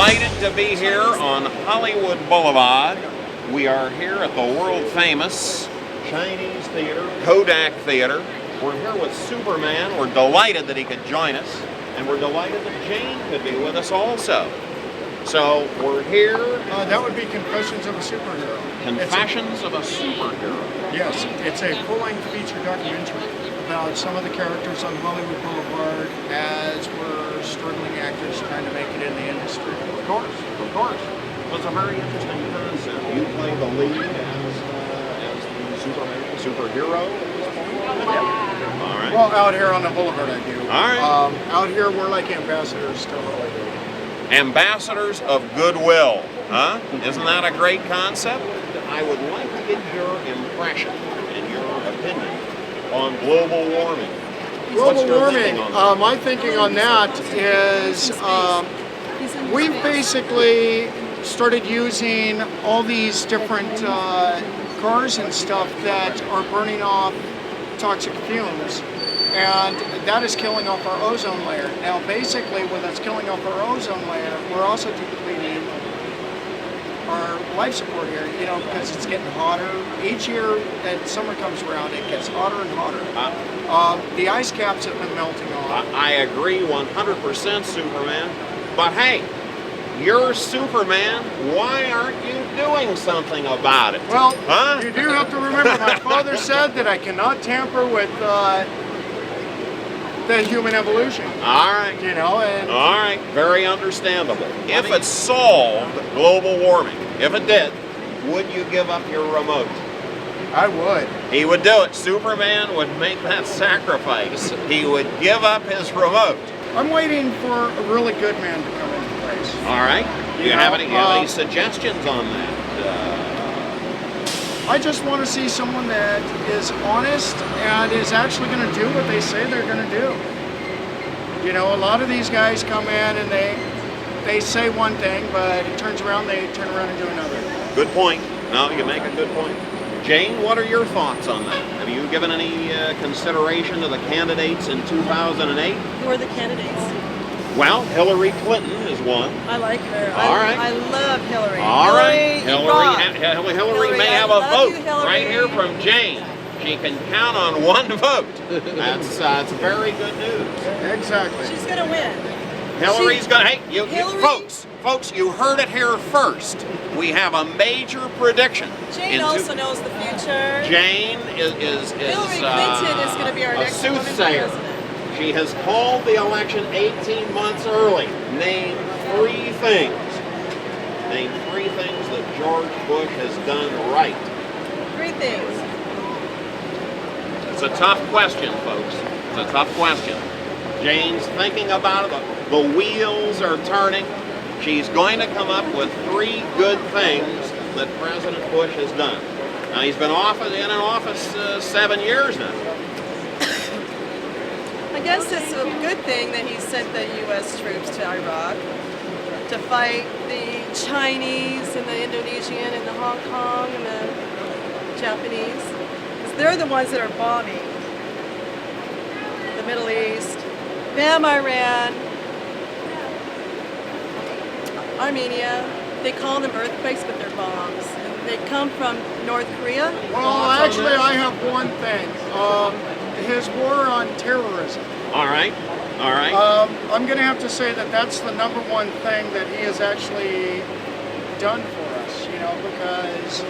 delighted to be here on Hollywood Boulevard. We are here at the world-famous Chinese theater, Kodak Theater. We're here with Superman. We're delighted that he could join us, and we're delighted that Jane could be with us also. So we're here. That would be Confessions of a Superhero. Confessions of a Superhero. Yes, it's a full-length feature documentary about some of the characters on Hollywood Boulevard as we're struggling actors trying to make it in the industry. Of course, of course. Well, it's a very interesting concept. You play the lead as the Superman, superhero at this point? Yeah. All right. Well, out here on the Boulevard I do. All right. Out here we're like ambassadors to Hollywood. Ambassadors of goodwill, huh? Isn't that a great concept? I would like to get your impression and your opinion on global warming. Global warming, my thinking on that is we've basically started using all these different cars and stuff that are burning off toxic fumes, and that is killing off our ozone layer. Now basically when that's killing off our ozone layer, we're also depleting our life support here, you know, because it's getting hotter. Each year that summer comes around, it gets hotter and hotter. The ice caps have been melting off. I agree 100%, Superman. But hey, you're Superman. Why aren't you doing something about it? Well, you do have to remember, my father said that I cannot tamper with the human evolution. All right. You know, and all right, very understandable. If it solved global warming, if it did, would you give up your remote? I would. He would do it. Superman would make that sacrifice. He would give up his remote. I'm waiting for a really good man to come into place. All right. Do you have any suggestions on that? I just want to see someone that is honest and is actually going to do what they say they're going to do. You know, a lot of these guys come in and they say one thing, but it turns around, they turn around and do another. Good point. No, you make a good point. Jane, what are your thoughts on that? Have you given any consideration to the candidates in 2008? Who are the candidates? Well, Hillary Clinton is one. I like her. All right. I love Hillary. All right. Hillary may have a vote right here from Jane. She can count on one vote. That's very good news. Exactly. She's going to win. Hillary's going to, hey, folks, you heard it here first. We have a major prediction. Jane also knows the future. Jane is Hillary Clinton is going to be our next soothsayer. president. She has called the election 18 months early. Name three things. Name three things that George Bush has done right. Three things. It's a tough question, folks. It's a tough question. Jane's thinking about it. The wheels are turning. She's going to come up with three good things that President Bush has done. Now, he's been in office 7 years now. I guess it's a good thing that he sent the U.S. troops to Iraq to fight the Chinese and the Indonesian and the Hong Kong and the Japanese. Because they're the ones that are bombing the Middle East, bam, Iran, Armenia. They call them earthquakes, but they're bombs. And they come from North Korea. Well, actually, I have one thing. His war on terrorism. All right, all right. I'm going to have to say that that's the number one thing that he has actually done for us, you know, because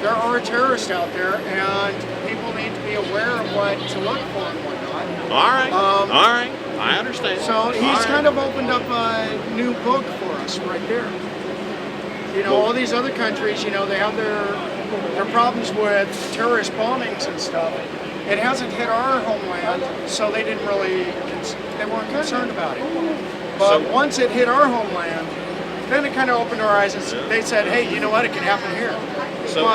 there are terrorists out there and people need to be aware of what to look for and whatnot. All right, all right. I understand. So he's kind of opened up a new book for us right there. You know, all these other countries, you know, they have their problems with terrorist bombings and stuff. It hasn't hit our homeland, so they didn't really, they weren't concerned about it. But once it hit our homeland, then it kind of opened our eyes and they said, hey, you know what, it can happen here. So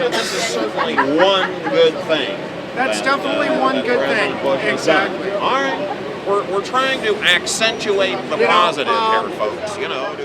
this is certainly one good thing. That's definitely one good thing. Exactly. All right. We're trying to accentuate the positive here, folks. You know,